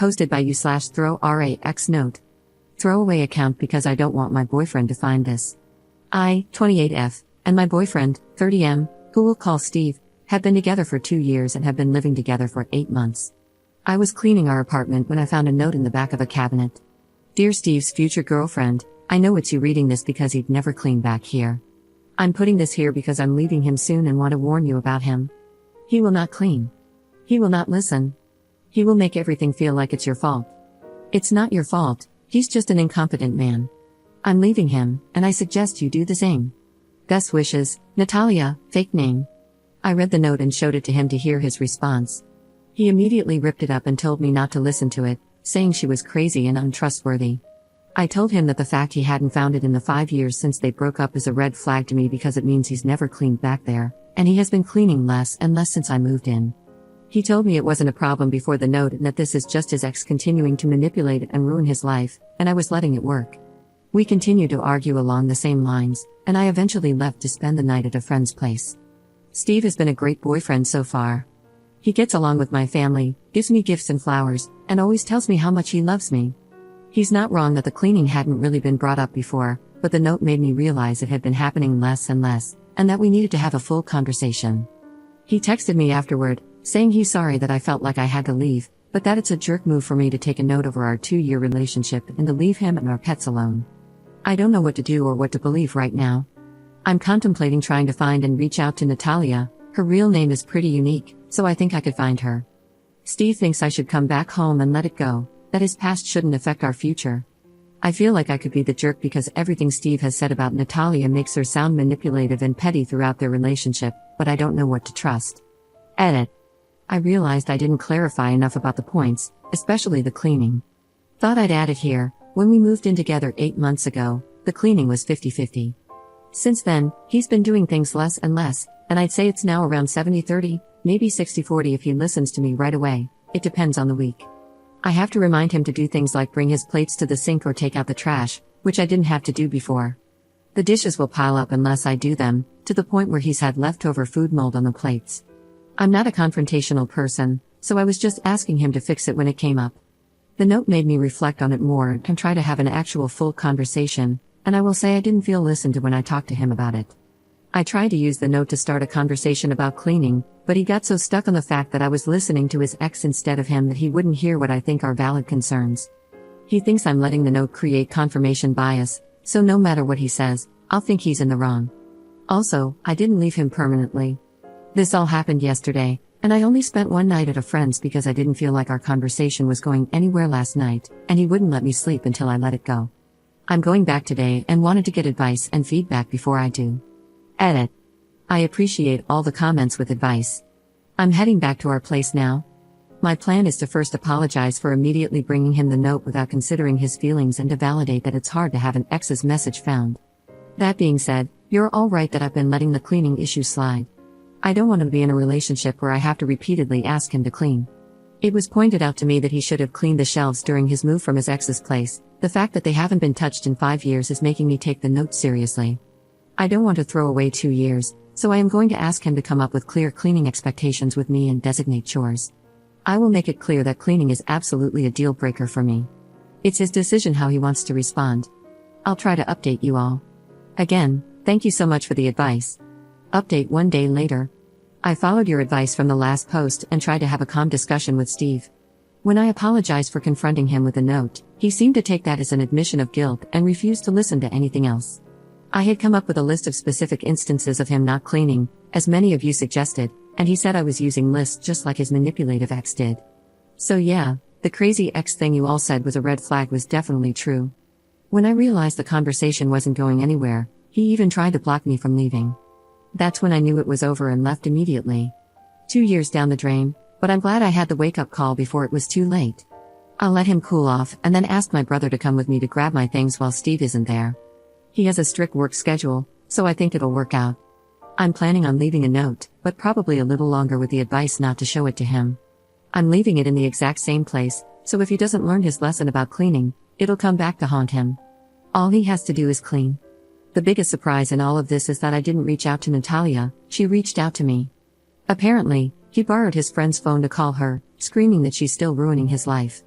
Posted by you/throw_rax note. Throwaway account because I don't want my boyfriend to find this. I, 28F, and my boyfriend, 30M, who we'll call Steve, have been together for 2 years and have been living together for 8 months. I was cleaning our apartment when I found a note in the back of a cabinet. Dear Steve's future girlfriend, I know it's you reading this because he'd never clean back here. I'm putting this here because I'm leaving him soon and want to warn you about him. He will not clean. He will not listen. He will make everything feel like it's your fault. It's not your fault, he's just an incompetent man. I'm leaving him, and I suggest you do the same. Best wishes, Natalia, fake name. I read the note and showed it to him to hear his response. He immediately ripped it up and told me not to listen to it, saying she was crazy and untrustworthy. I told him that the fact he hadn't found it in the 5 years since they broke up is a red flag to me because it means he's never cleaned back there, and he has been cleaning less and less since I moved in. He told me it wasn't a problem before the note and that this is just his ex continuing to manipulate and ruin his life, and I was letting it work. We continued to argue along the same lines, and I eventually left to spend the night at a friend's place. Steve has been a great boyfriend so far. He gets along with my family, gives me gifts and flowers, and always tells me how much he loves me. He's not wrong that the cleaning hadn't really been brought up before, but the note made me realize it had been happening less and less, and that we needed to have a full conversation. He texted me afterward, saying he's sorry that I felt like I had to leave, but that it's a jerk move for me to take a note over our 2-year relationship and to leave him and our pets alone. I don't know what to do or what to believe right now. I'm contemplating trying to find and reach out to Natalia. Her real name is pretty unique, so I think I could find her. Steve thinks I should come back home and let it go, that his past shouldn't affect our future. I feel like I could be the jerk because everything Steve has said about Natalia makes her sound manipulative and petty throughout their relationship, but I don't know what to trust. Edit. I realized I didn't clarify enough about the points, especially the cleaning. Thought I'd add it here. When we moved in together 8 months ago, the cleaning was 50-50. Since then, he's been doing things less and less, and I'd say it's now around 70-30, maybe 60-40 if he listens to me right away. It depends on the week. I have to remind him to do things like bring his plates to the sink or take out the trash, which I didn't have to do before. The dishes will pile up unless I do them, to the point where he's had leftover food mold on the plates. I'm not a confrontational person, so I was just asking him to fix it when it came up. The note made me reflect on it more and try to have an actual full conversation, and I will say I didn't feel listened to when I talked to him about it. I tried to use the note to start a conversation about cleaning, but he got so stuck on the fact that I was listening to his ex instead of him that he wouldn't hear what I think are valid concerns. He thinks I'm letting the note create confirmation bias, so no matter what he says, I'll think he's in the wrong. Also, I didn't leave him permanently. This all happened yesterday, and I only spent one night at a friend's because I didn't feel like our conversation was going anywhere last night, and he wouldn't let me sleep until I let it go. I'm going back today and wanted to get advice and feedback before I do. Edit. I appreciate all the comments with advice. I'm heading back to our place now. My plan is to first apologize for immediately bringing him the note without considering his feelings and to validate that it's hard to have an ex's message found. That being said, you're all right that I've been letting the cleaning issue slide. I don't want to be in a relationship where I have to repeatedly ask him to clean. It was pointed out to me that he should have cleaned the shelves during his move from his ex's place. The fact that they haven't been touched in 5 years is making me take the note seriously. I don't want to throw away 2 years, so I am going to ask him to come up with clear cleaning expectations with me and designate chores. I will make it clear that cleaning is absolutely a deal breaker for me. It's his decision how he wants to respond. I'll try to update you all. Again, thank you so much for the advice. Update 1 day later. I followed your advice from the last post and tried to have a calm discussion with Steve. When I apologized for confronting him with a note, he seemed to take that as an admission of guilt and refused to listen to anything else. I had come up with a list of specific instances of him not cleaning, as many of you suggested, and he said I was using lists just like his manipulative ex did. So yeah, the crazy ex thing you all said was a red flag was definitely true. When I realized the conversation wasn't going anywhere, he even tried to block me from leaving. That's when I knew it was over and left immediately. 2 years down the drain, but I'm glad I had the wake-up call before it was too late. I'll let him cool off and then ask my brother to come with me to grab my things while Steve isn't there. He has a strict work schedule, so I think it'll work out. I'm planning on leaving a note, but probably a little longer with the advice not to show it to him. I'm leaving it in the exact same place, so if he doesn't learn his lesson about cleaning, it'll come back to haunt him. All he has to do is clean. The biggest surprise in all of this is that I didn't reach out to Natalia, she reached out to me. Apparently, he borrowed his friend's phone to call her, screaming that she's still ruining his life.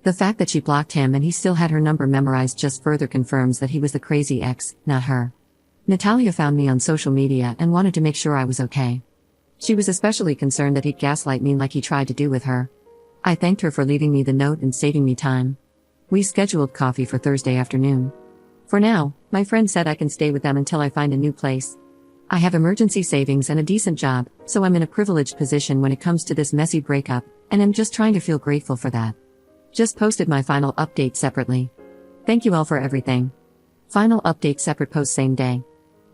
The fact that she blocked him and he still had her number memorized just further confirms that he was the crazy ex, not her. Natalia found me on social media and wanted to make sure I was okay. She was especially concerned that he'd gaslight me like he tried to do with her. I thanked her for leaving me the note and saving me time. We scheduled coffee for Thursday afternoon. For now, my friend said I can stay with them until I find a new place. I have emergency savings and a decent job, so I'm in a privileged position when it comes to this messy breakup, and I'm just trying to feel grateful for that. Just posted my final update separately. Thank you all for everything. Final update separate post same day.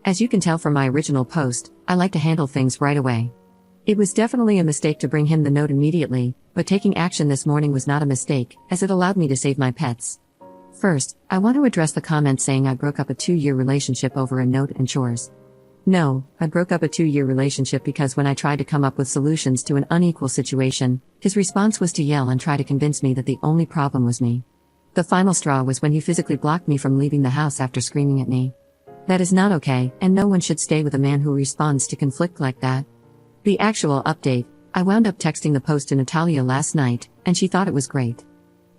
As you can tell from my original post, I like to handle things right away. It was definitely a mistake to bring him the note immediately, but taking action this morning was not a mistake, as it allowed me to save my pets. First, I want to address the comment saying I broke up a 2-year relationship over a note and chores. No, I broke up a 2-year relationship because when I tried to come up with solutions to an unequal situation, his response was to yell and try to convince me that the only problem was me. The final straw was when he physically blocked me from leaving the house after screaming at me. That is not okay, and no one should stay with a man who responds to conflict like that. The actual update, I wound up texting the post to Natalia last night, and she thought it was great.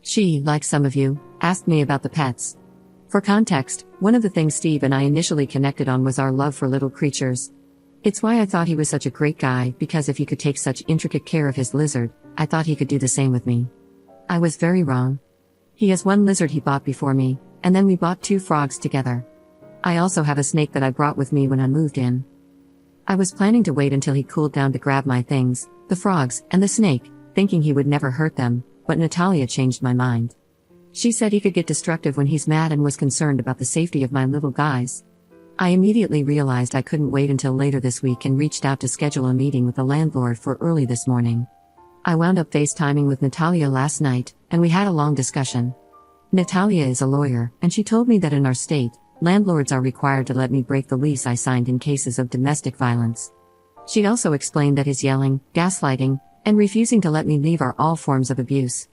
She, like some of you, asked me about the pets. For context, one of the things Steve and I initially connected on was our love for little creatures. It's why I thought he was such a great guy, because if he could take such intricate care of his lizard, I thought he could do the same with me. I was very wrong. He has one lizard he bought before me, and then we bought 2 frogs together. I also have a snake that I brought with me when I moved in. I was planning to wait until he cooled down to grab my things, the frogs, and the snake, thinking he would never hurt them, but Natalia changed my mind. She said he could get destructive when he's mad and was concerned about the safety of my little guys. I immediately realized I couldn't wait until later this week and reached out to schedule a meeting with the landlord for early this morning. I wound up FaceTiming with Natalia last night, and we had a long discussion. Natalia is a lawyer, and she told me that in our state, landlords are required to let me break the lease I signed in cases of domestic violence. She also explained that his yelling, gaslighting, and refusing to let me leave are all forms of abuse.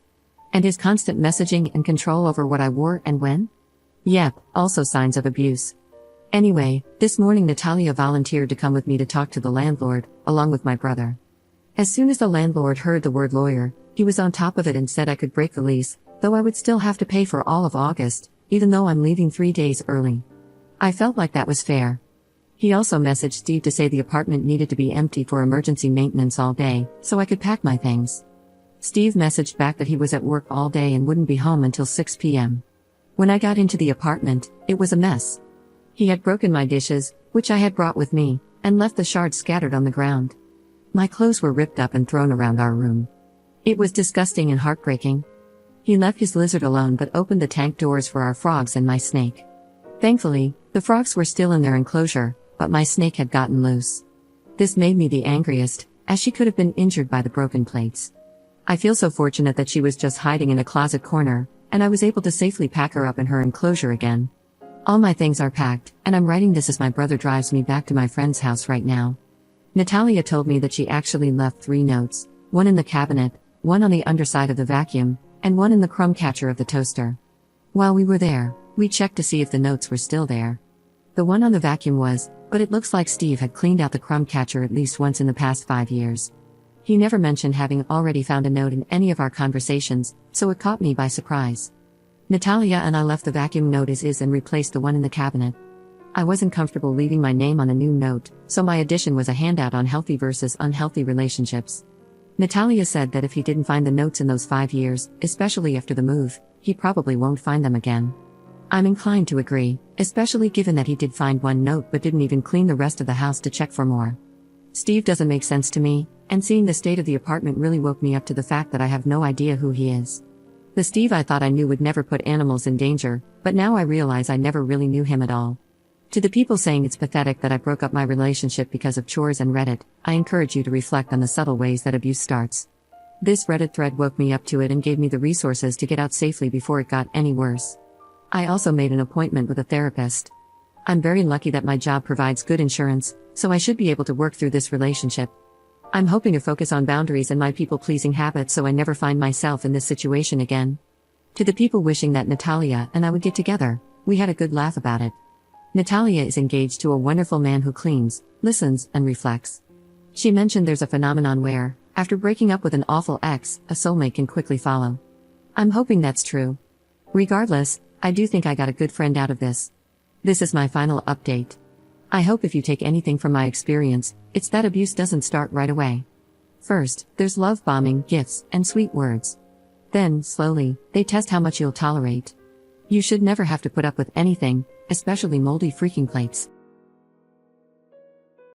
And his constant messaging and control over what I wore and when? Yep, also signs of abuse. Anyway, this morning Natalia volunteered to come with me to talk to the landlord, along with my brother. As soon as the landlord heard the word lawyer, he was on top of it and said I could break the lease, though I would still have to pay for all of August, even though I'm leaving 3 days early. I felt like that was fair. He also messaged Steve to say the apartment needed to be empty for emergency maintenance all day, so I could pack my things. Steve messaged back that he was at work all day and wouldn't be home until 6 p.m. When I got into the apartment, it was a mess. He had broken my dishes, which I had brought with me, and left the shards scattered on the ground. My clothes were ripped up and thrown around our room. It was disgusting and heartbreaking. He left his lizard alone but opened the tank doors for our frogs and my snake. Thankfully, the frogs were still in their enclosure, but my snake had gotten loose. This made me the angriest, as she could have been injured by the broken plates. I feel so fortunate that she was just hiding in a closet corner, and I was able to safely pack her up in her enclosure again. All my things are packed, and I'm writing this as my brother drives me back to my friend's house right now. Natalia told me that she actually left 3 notes, one in the cabinet, one on the underside of the vacuum, and one in the crumb catcher of the toaster. While we were there, we checked to see if the notes were still there. The one on the vacuum was, but it looks like Steve had cleaned out the crumb catcher at least once in the past 5 years. He never mentioned having already found a note in any of our conversations, so it caught me by surprise. Natalia and I left the vacuum note as is and replaced the one in the cabinet. I wasn't comfortable leaving my name on a new note, so my addition was a handout on healthy versus unhealthy relationships. Natalia said that if he didn't find the notes in those 5 years, especially after the move, he probably won't find them again. I'm inclined to agree, especially given that he did find one note but didn't even clean the rest of the house to check for more. Steve doesn't make sense to me, and seeing the state of the apartment really woke me up to the fact that I have no idea who he is. The Steve I thought I knew would never put animals in danger, but now I realize I never really knew him at all. To the people saying it's pathetic that I broke up my relationship because of chores and Reddit, I encourage you to reflect on the subtle ways that abuse starts. This Reddit thread woke me up to it and gave me the resources to get out safely before it got any worse. I also made an appointment with a therapist. I'm very lucky that my job provides good insurance, so I should be able to work through this relationship. I'm hoping to focus on boundaries and my people-pleasing habits so I never find myself in this situation again. To the people wishing that Natalia and I would get together, we had a good laugh about it. Natalia is engaged to a wonderful man who cleans, listens, and reflects. She mentioned there's a phenomenon where, after breaking up with an awful ex, a soulmate can quickly follow. I'm hoping that's true. Regardless, I do think I got a good friend out of this. This is my final update. I hope if you take anything from my experience, it's that abuse doesn't start right away. First, there's love bombing, gifts, and sweet words. Then, slowly, they test how much you'll tolerate. You should never have to put up with anything, especially moldy freaking plates.